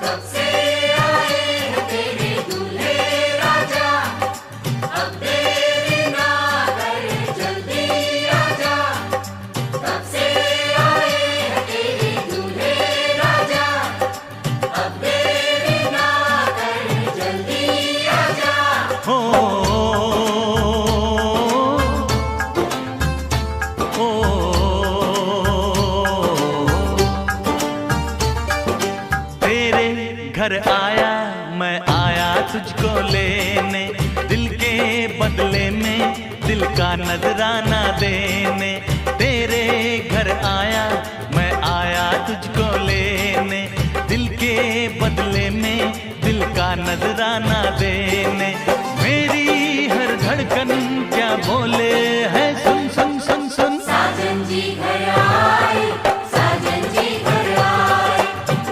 कब से आए हैं तेरे दूल्हे राजा, अब देरी ना कर जल्दी आजा। कब से आए हैं तेरे दूल्हे राजा, अब देरी ना कर जल्दी आजा। हो तेरे घर आया मैं आया तुझको लेने, दिल के बदले में दिल का नजराना देने। तेरे घर आया मैं आया तुझको लेने, दिल के बदले में दिल का नजराना देने। मेरी हर धड़कन क्या बोले है सुन सुन सुन सुन। साजन जी घर आए, साजन जी घर आए,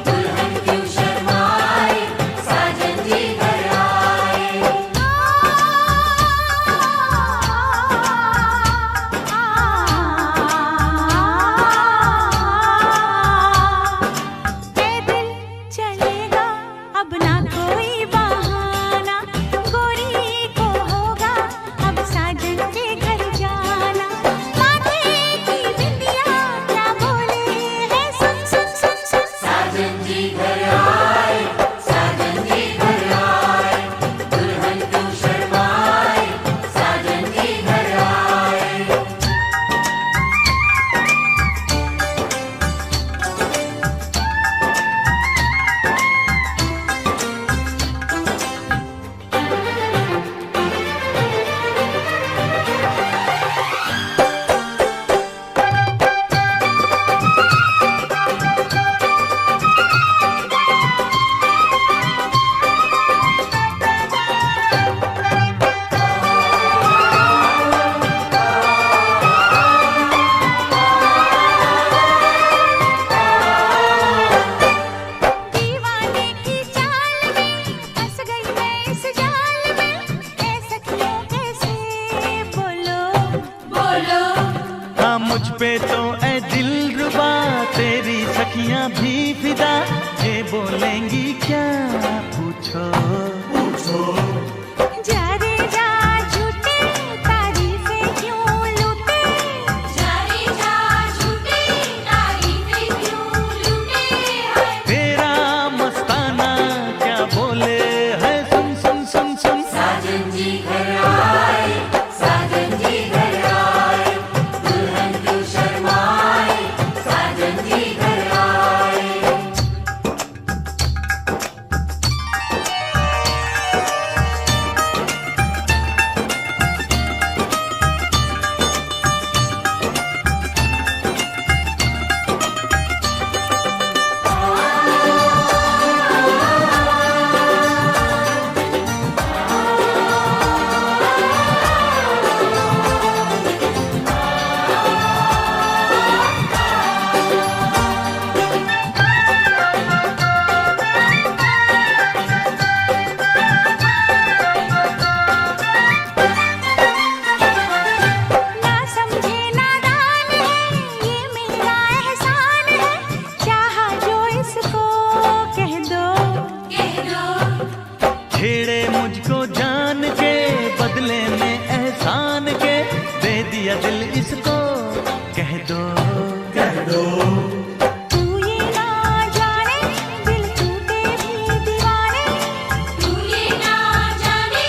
दुल्हन क्यों शर्माए, साजन जी घर आए। पैदल चलेगा अब ना कोई बहाना, गोरी को होगा अब साजन के घर जाना। माथे की बिंदिया क्या बोले है सुन सुन सुन सुन। साजन जी घर आए, साजन जी घर आए, दुल्हन क्यों शर्माए, साजन जी घर आए। दीवाने की चाल में फंस गई मैं इस जाल में, ऐ सखियों कैसे बोलो बोलो हाँ मुझ पे तो ऐ दिलरुबा तेरी सखियां भी फिदा, ये बोलेंगी क्या पूछो। जा रे जा झूठे तारीफें क्यों लूटे, जा रे जा झूठी तारीफें क्यों लूटे हैं। तेरा मस्ताना क्या बोले है सुन सुन सुन सुन। साजन जी घर आए, साजन जी घर आए, दुल्हन क्यों शर्माए, साजन जी घर आए। ना समझे नादान है ये मेरा एहसान है, चाहा जो इसको कह दो। कह दो छेड़े मुझको जान के बदले में एहसान के, दे दिया दिल इसको कह दो। तू ये ना जाने दिल टूटे भी दीवाने, तू ये ना जाने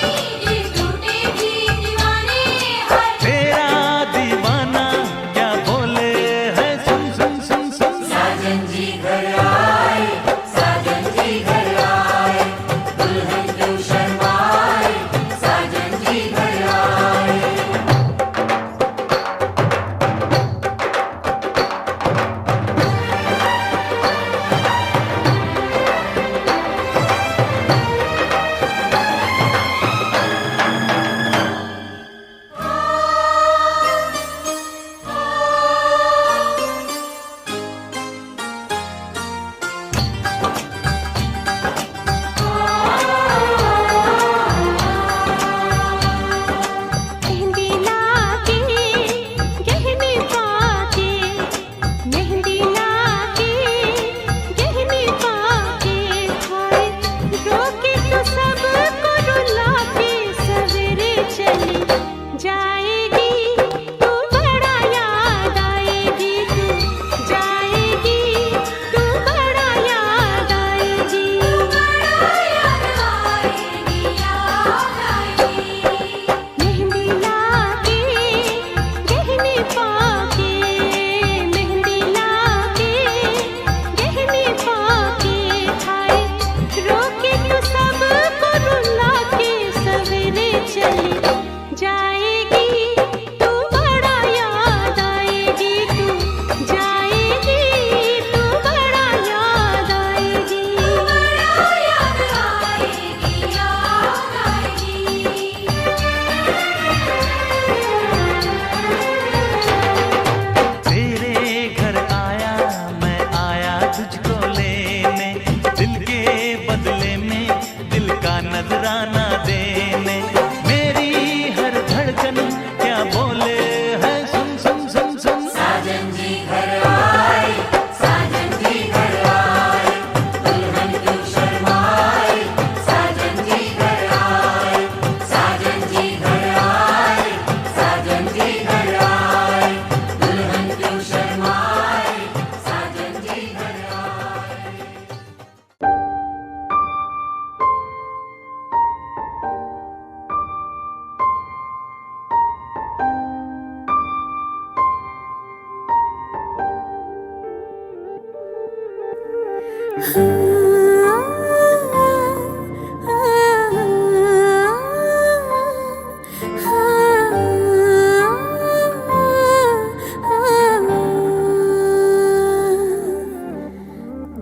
दिल टूटे भी दीवाने हैं। तेरा दीवाना क्या बोले है सुन सुन सुन सुन। साजन जी घर आए, साजन जी घर आए, दुल्हन क्यों शर्माए, साजन जी घर आए।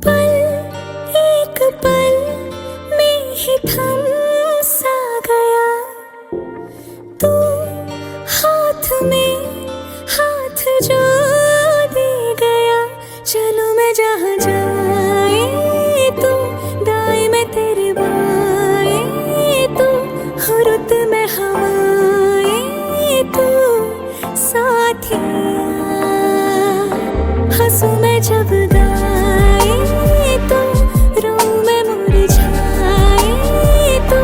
पल एक पल में ही थम सा गया तू हाथ में हाथ जो दे गया चलो मैं जहाँ जाए तू दाएं में तेरे बाएं तू हो रुत में हवाएं तू साथिया हंसू मैं जब गाए तू रो मैं मुरझाए तू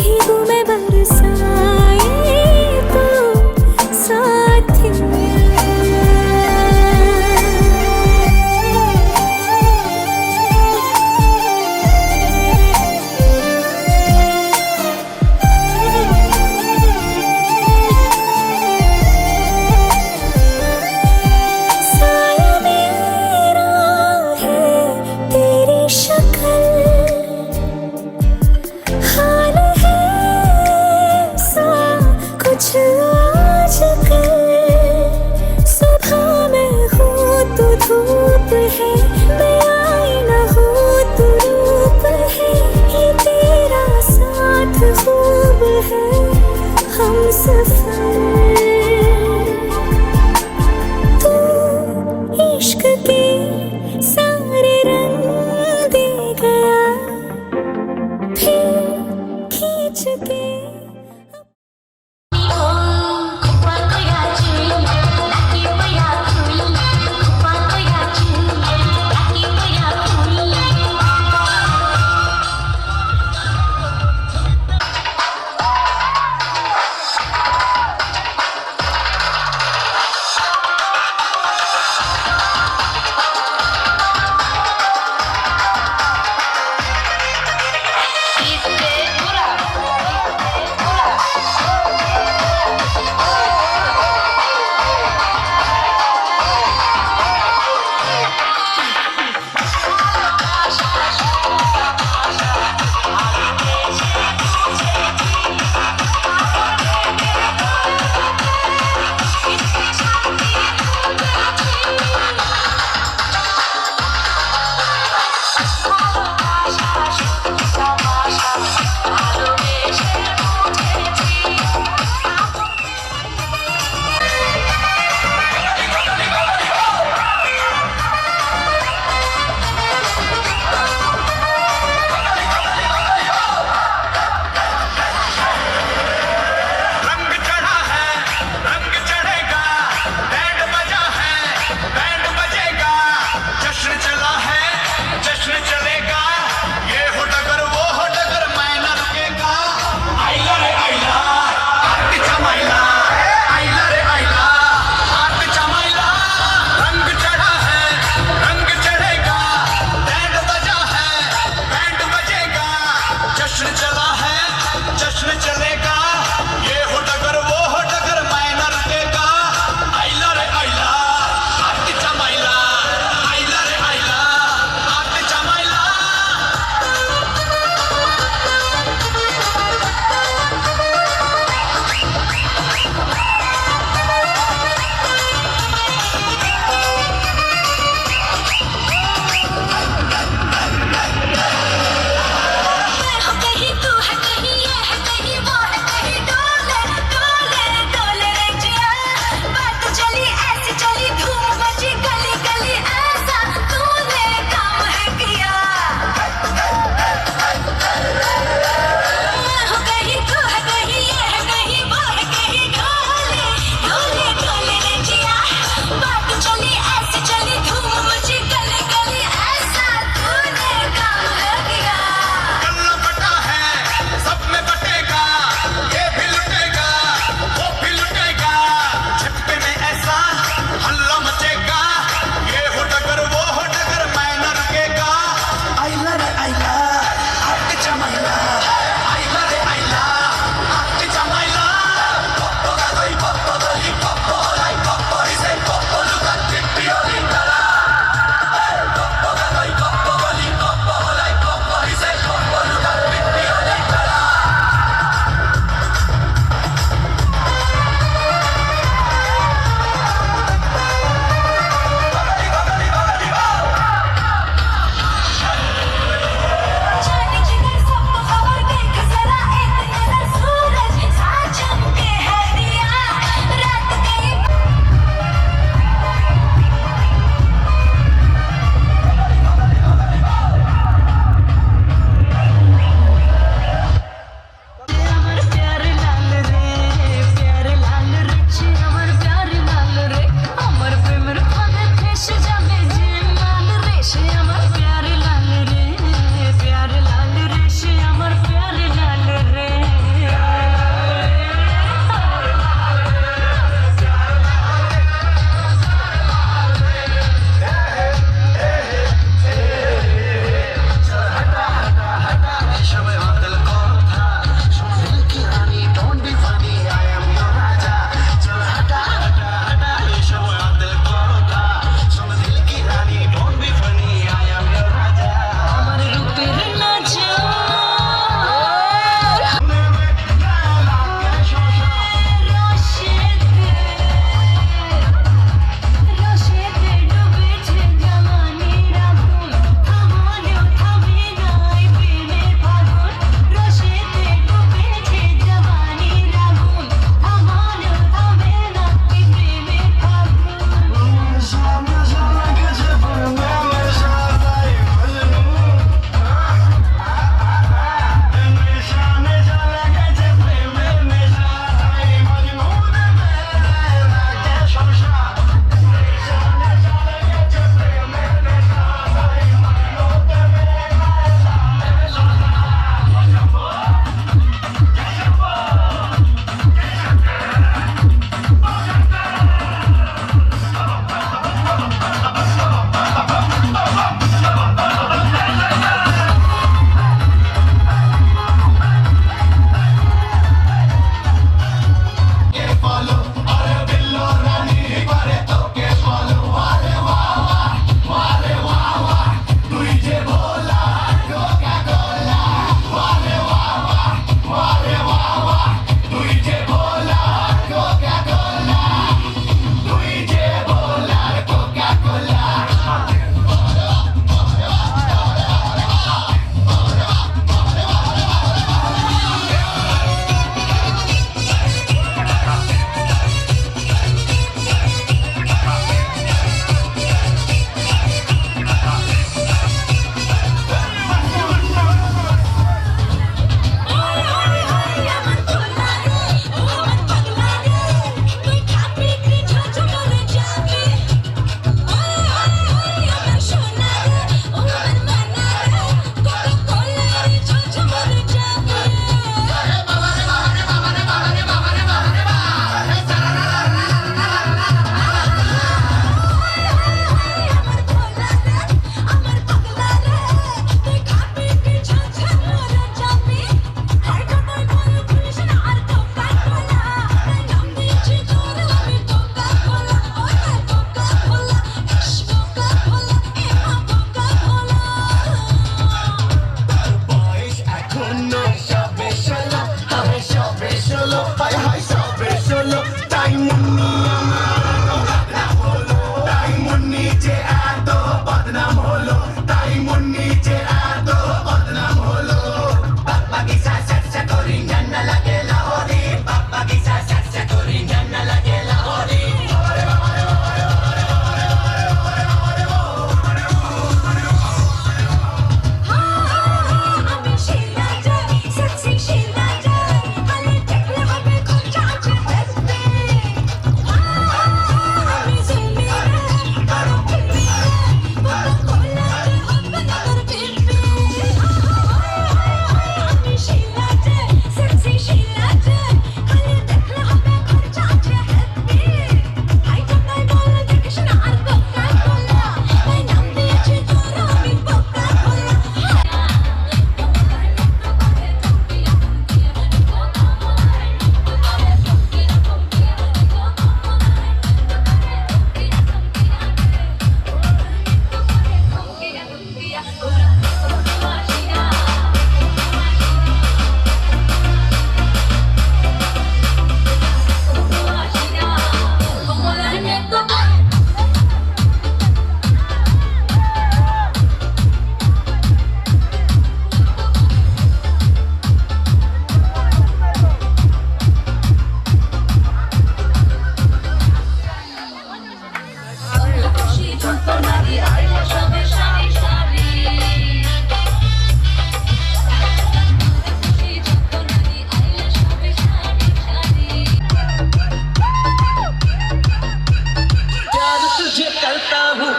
भीगू मैं बरसाए तू साथिया साया मेरा है तेरी शक्ल हाल है सा कुछ आजकल सुबह मैं हूँ तू धूप है मैं आईना हूँ तू रूप है ये तेरा साथ खूब है हम सफर तू इश्क के सारे रंग दे गया फिर खींच के खुपाको या चुई, नाकी को या चुई, खुपाको या चुई.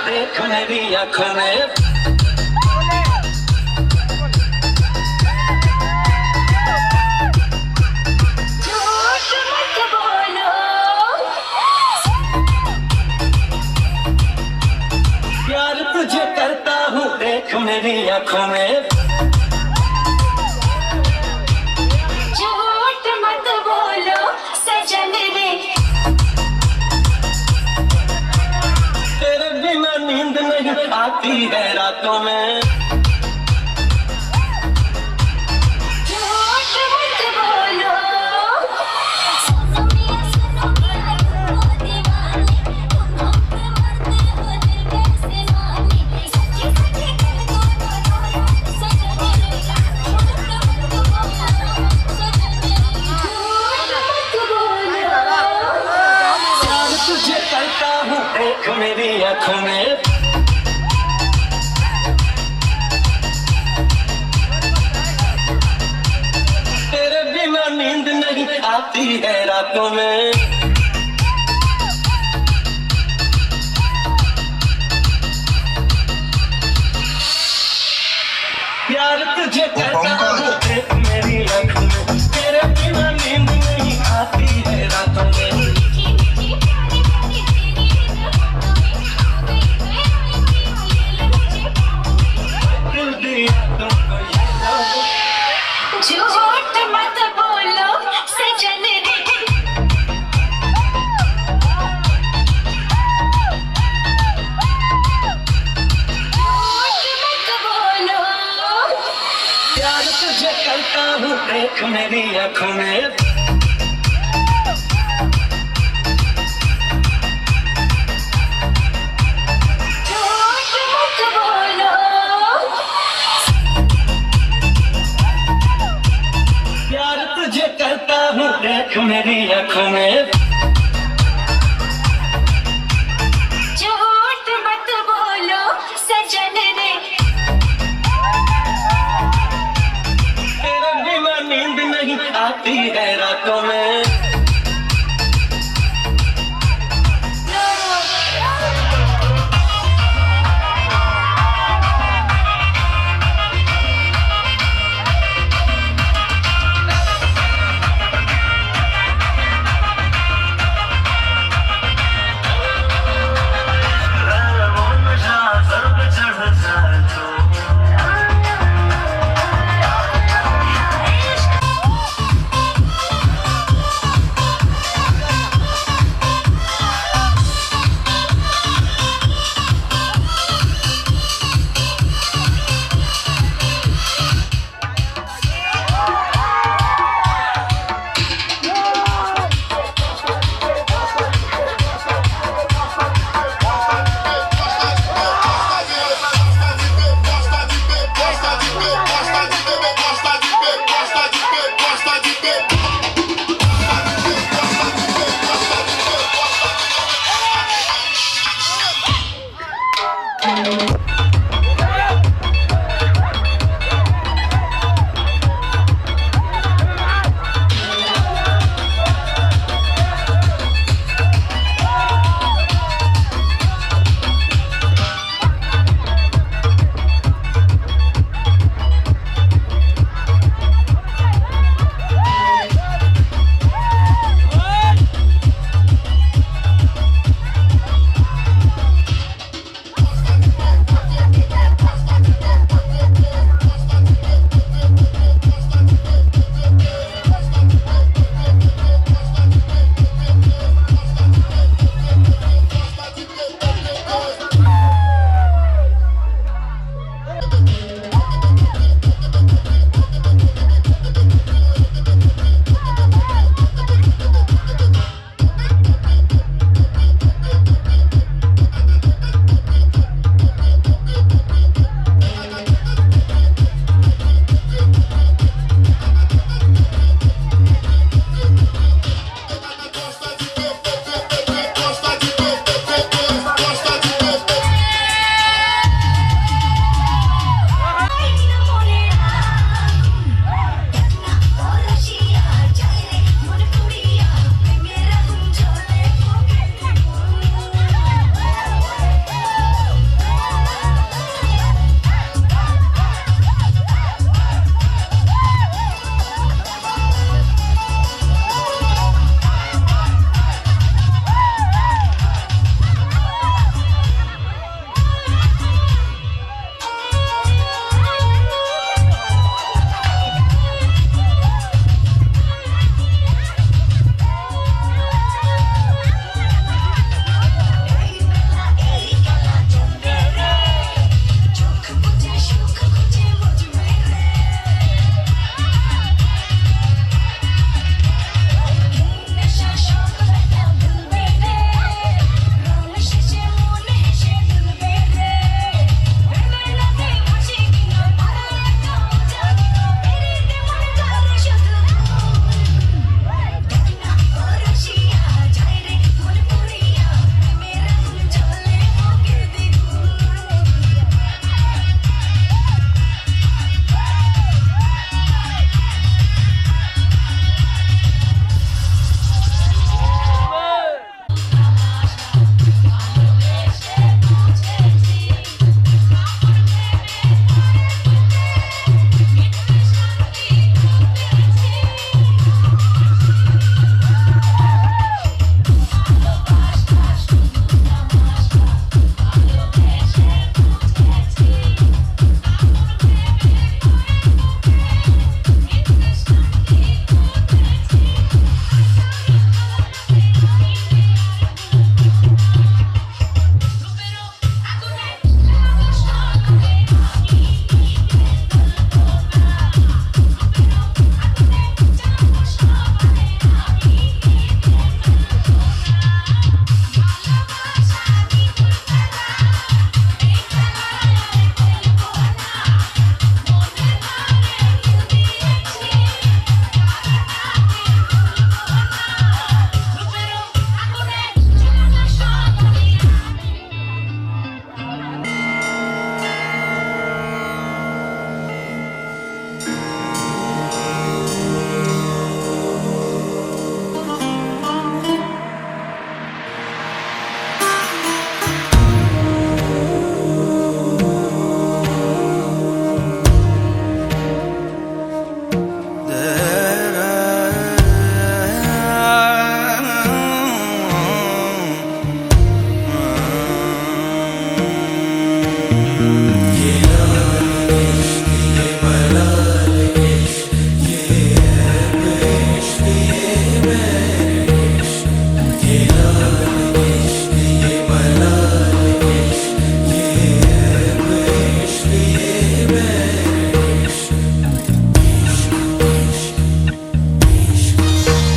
देख मेरी आंखों में झूठ मत बोलो प्यार तुझे करता हूँ देख मेरी आंखों में झूठ मत बोलो सजन रे तेरे बिना नींद नहीं आती है रातों में झूठ मत बोलो प्यार तुझे करता हूँ देख मेरी आंखों में तेरे बिना नींद नहीं आती है रातों में प्यार तुझे करता हूँ देख मेरी आंखों में तेरे बिना नींद नहीं आती है रातों में दिल दिया तुमको ये लव झूठ मत बोलो सजन रे झूठ मत बोलो प्यार तुझे करता हूँ देख मेरी आंखों में झूठ मत बोलो प्यार तुझे करता हूँ देख मेरी आंखों में झूठ मत बोलो सजन रे तेरे बिना नींद नहीं आती है रातों में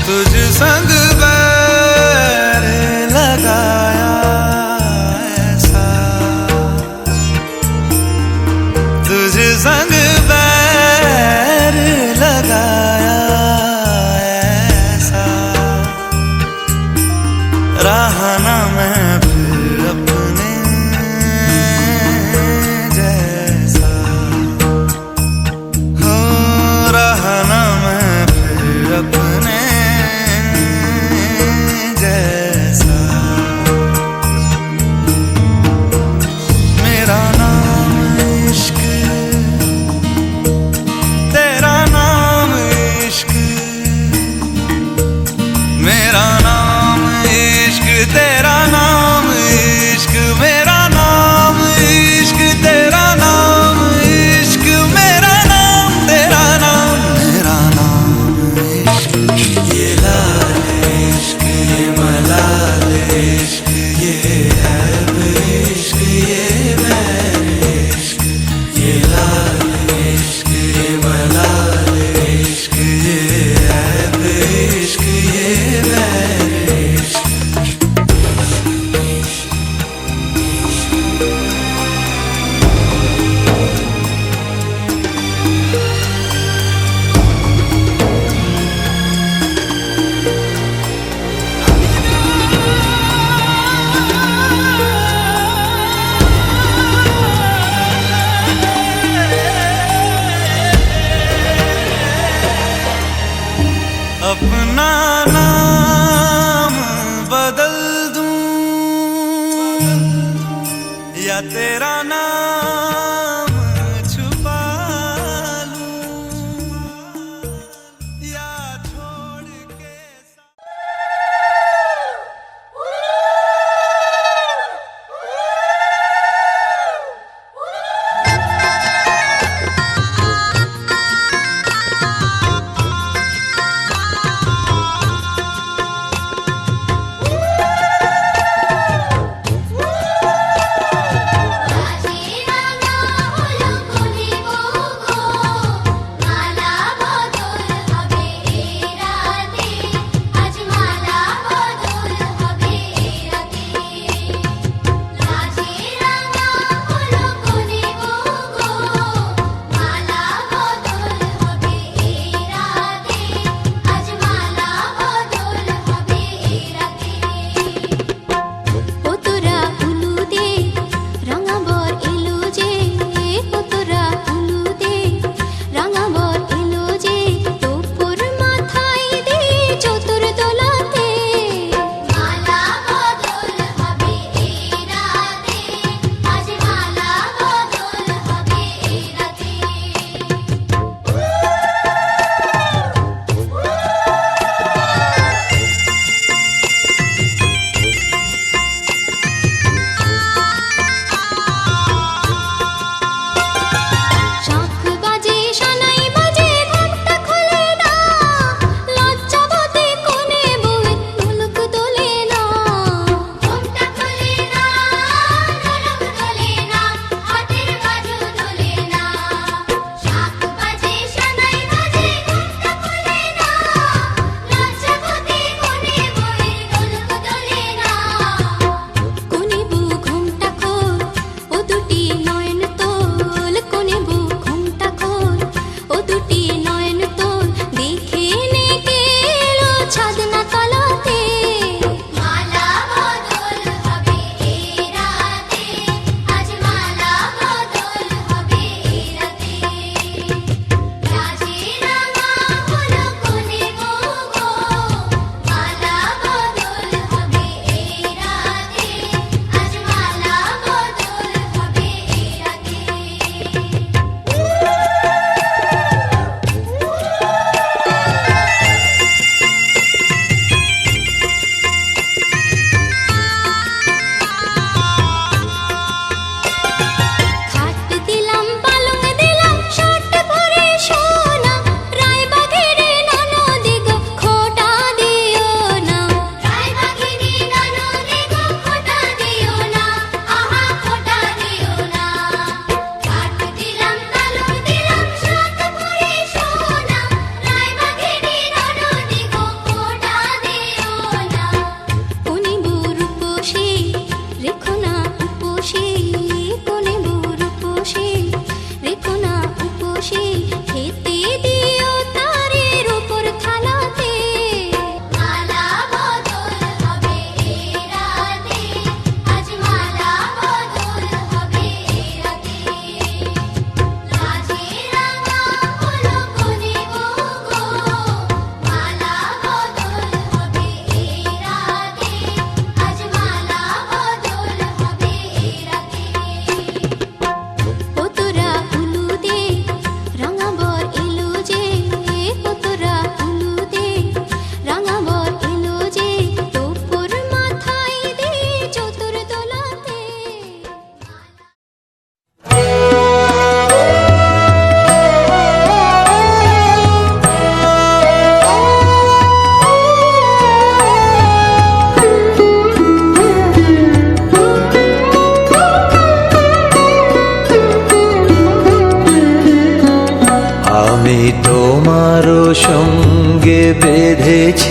तुझ संग बैर लगाया ऐसा, तुझ संग बैर लगाया ऐसा, रहा ना मैं फिर अपने जैसा, हो रहा ना मैं फिर अपने जैसा। मेरा नाम इश्क, तेरा नाम इश्क, मेरा नाम इश्क, तेरा नाम इश्क, मेरा नाम इश्क, तेरा नाम इश्क, मेरा नाम तेरा नाम, मेरा नाम इश्क। ये लाल इश्क, ये मलाल इश्क, ये ऐब इश्क, ये बैर इश्क, ये लाल इश्क, ये मलाल इश्क, ये ऐब इश्क, ये बैर इश्क। अपना नाम बदल दूं या तेरा नाम छुपा लूं, या छोड़ के राजी रामा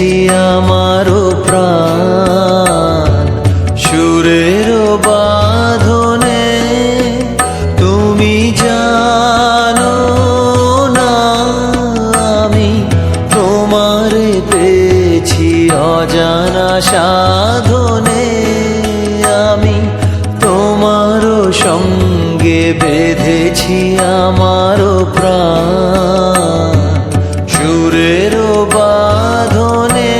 বেঁধেছি আমারও প্রাণ সুরের বাঁধনে। তুমি জানো না আমি তোমারে পেয়েছি অজানা সাধনে। আমি তোমারও সঙ্গে বেঁধেছি আমারও প্রাণ সুরের বাঁধনে।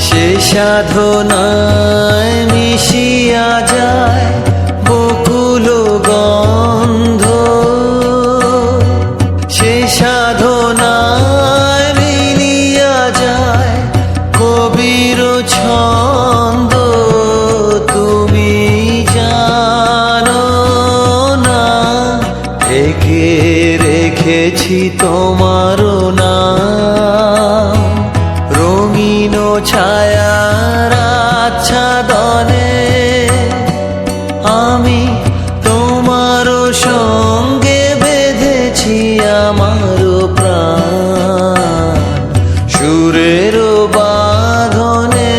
সে সাধনায় মিশিয়া যায় বকুল গন্ধ। সে সাধনায় মিলিয়া যায় কবির ছন্দ। তুমি জানো না ঢেকে রেখেছি তোমারও নাম রঙিন ছায়ার আচ্ছাদনে। আমি তোমারও সঙ্গে বেঁধেছি আমারও প্রাণ সুরের বাঁধনে।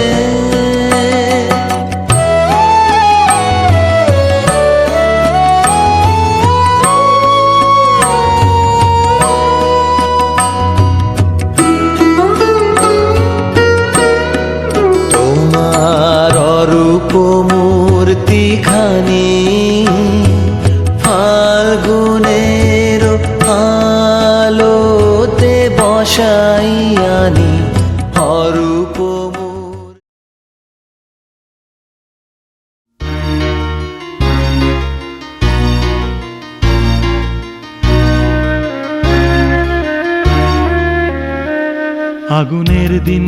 তোমার অরূপ মূর্তিখানি ফাল্গুনের আলোতে বসাইয়ানি অরূপ আগুনের দিন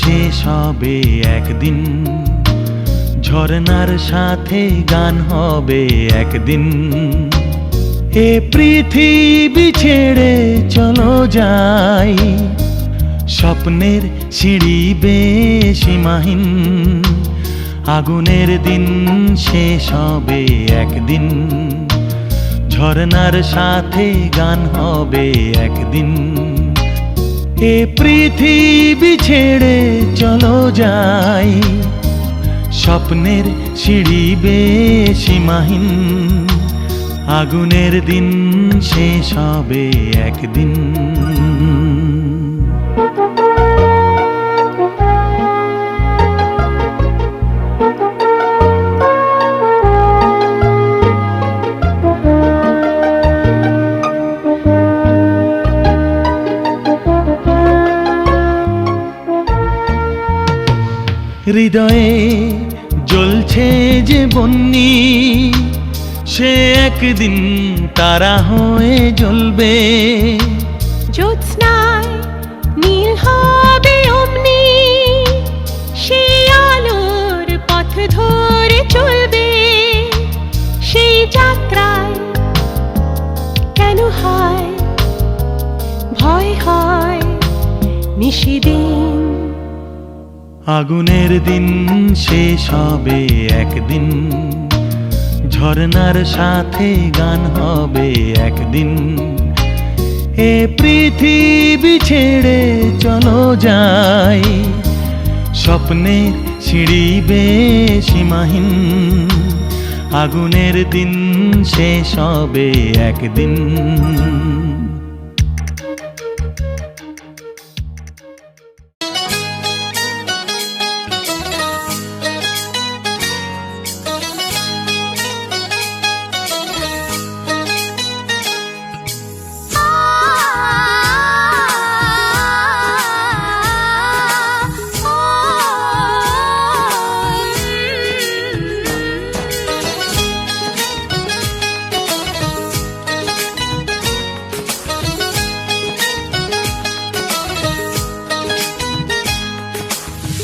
শেষ হবে একদিন, ঝরনার সাথে গান হবে একদিন। এ পৃথিবী ছেড়ে চলো যাই, স্বপ্নের সিঁড়ি বেয়ে সীমাহীন। আগুনের দিন শেষ হবে একদিন, ঝরনার সাথে গান হবে একদিন। এ পৃথিবী ছেড়ে চলো যাই, স্বপ্নের সিঁড়ি বেয়ে সীমাহীন। আগুনের দিন শেষ হবে একদিন। হৃদয়ে জ্বলছে যে বন্যি, সে একদিন তারা হয়ে জ্বলবে। জ্যোৎস্নায় নীল হবে অমনি, সে আলোর পথ ধরে চলবে। সেই যাত্রায় কেন হয় ভয় হয় নিশিদিন। আগুনের দিন শেষ হবে একদিন, ঝরনার সাথে গান হবে একদিন। এ পৃথিবী ছেড়ে চলো যাই, স্বপ্নের সিঁড়ি বেয়ে সীমাহীন। আগুনের দিন শেষ হবে একদিন।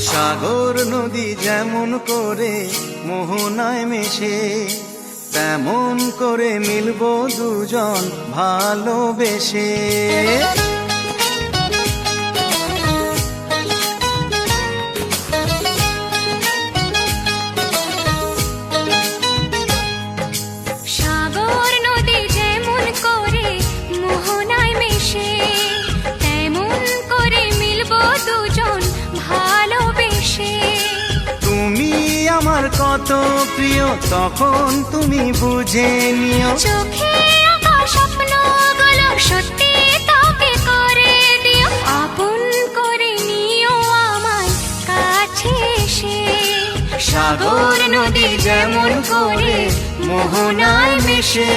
সাগর নদী যেমন করে মোহনায় মেশে, তেমন করে মিলবো দুজন ভালোবেসে। সাগর নদী যেমন করে মোহনায় মিশে, তেমন করে মিলবো দুজন ভালোবেসে। তুমি আমার কত প্রিয় তখন তুমি বুঝে নিও, চোখে আঁকা স্বপ্নগুলো সত্যি তোকে করে দিও, আপন করে নিও আমার কাছে এসে। সাগর নদী যেমন করে মোহনায় মিশে।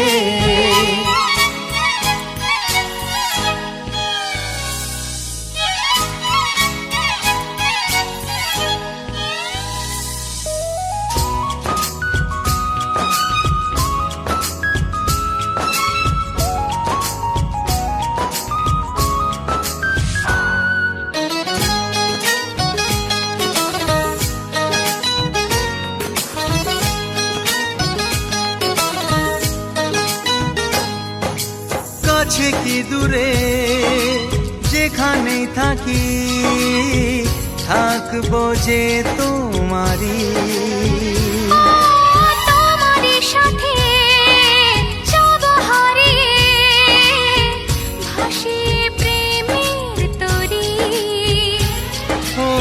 কাছে কি দূরে যেখানেই থাকি, থাকবো যে তোমারি। তোমারই সাথে যাব হারিয়ে, ভাসিয়ে প্রেমের তরী। ও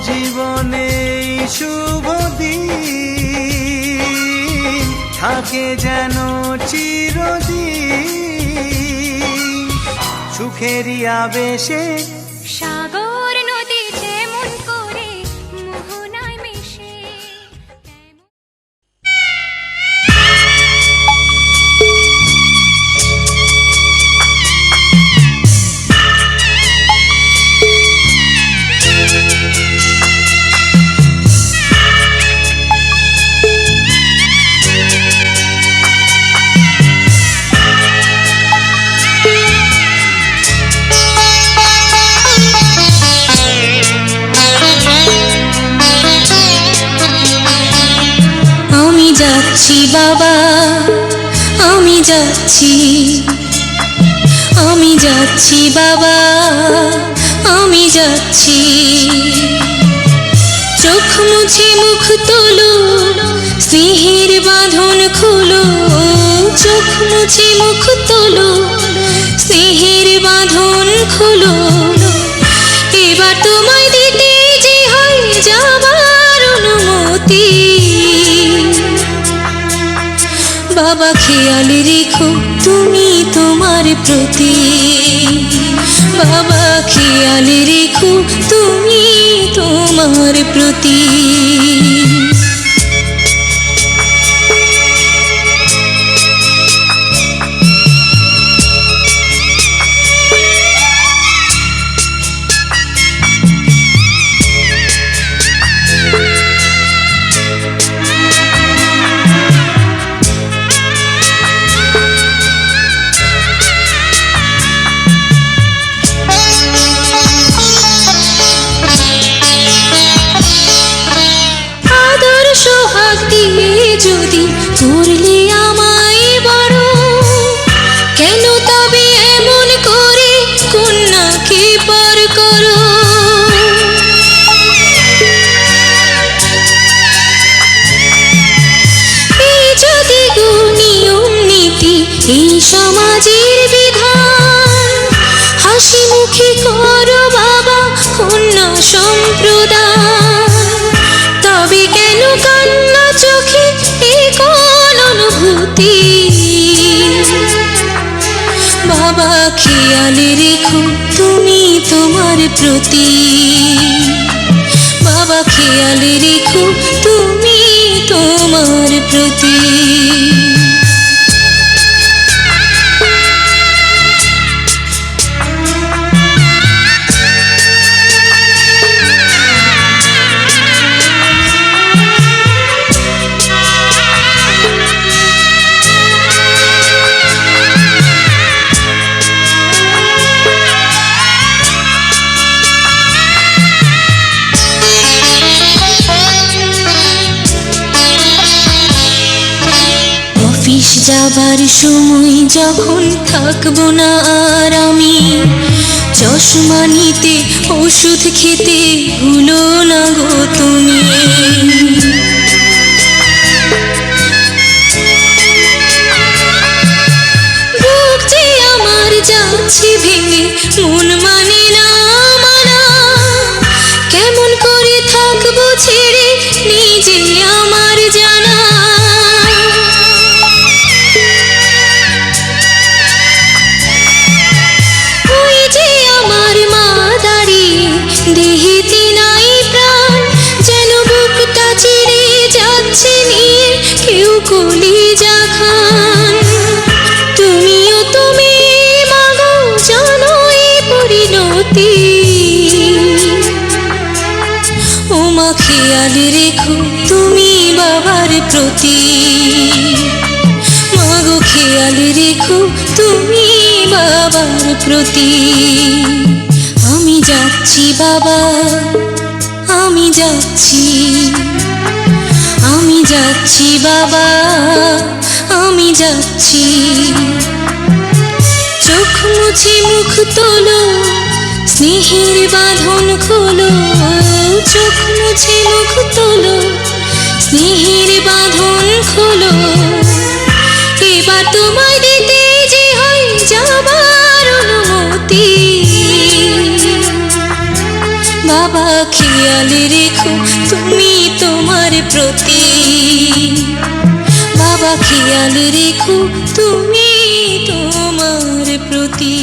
জীবনে এই শুভ দিন থাকে যেন চিরদিন, সুখেরই আবেশে। সাগর নদী যেমন করে মোহনায় মিশে, আমি যাচ্ছি বাবা, আমি যাচ্ছি, আমি যাচ্ছি বাবা, আমি যাচ্ছি। চোখ মুছে মুখ তোলো, স্নেহের বাঁধন খুলো। চোখ মুছে মুখ তোলো, স্নেহের বাঁধন খুলো। এবার তোমায় দিতে যে হয় যাবার অনুমতি। বাবা খেয়াল রেখো তুমি তোমার প্রতি, বাবা খেয়াল রেখো তুমি তোমার প্রতি। যদি করলে আমায় বড়, কেন তবে এমন করে কন্যাকে পর করো। এই যদি নিয়ম নীতি এই সমাজের বিধান, হাসি মুখে করো বাবা কন্যা সম্প্রদান। তবে কেন কান্না চোখে এই কোন অনুভূতি। বাবা খেয়াল রেখো তুমি তোমার প্রতি, বাবা খেয়াল রেখো তুমি তোমার প্রতি। যাবার সময় যখন থাকবো না আর আমি, চশমা নিতে ওষুধ খেতে ভুলো না গো তুমি। বুক যে আমার যাচ্ছে ভেঙে, মন মানে না মানা, কেমন করে থাকবো ছেড়ে নিজে আমার জানা। ওই যে আমার মা দাঁড়িয়ে, দেহেতে নাই প্রাণ, যেন বুকটা চিরে যাচ্ছে নিয়ে কেউ কলিজা খান। তুমিও তুমি মাগো জানো এই পরিণতি, ও মা খেয়াল রেখো তুমি বাবার প্রতি, মাগো খেয়াল রেখো তুমি বাবার প্রতি। আমি যাচ্ছি বাবা, আমি যাচ্ছি, আমি যাচ্ছি বাবা, আমি যাচ্ছি। চোখ মুছে মুখ তোলো, স্নেহের বাঁধন খোলো, চোখ মুছে মুখ তোলো, স্নেহের বাঁধন খোলো। এবার তোমায় দিতে যে হয় যাবার অনুমতি, বাবা খেয়াল রেখো তুমি তোমার প্রতি, বাবা খেয়াল রেখো তুমি তোমার প্রতি।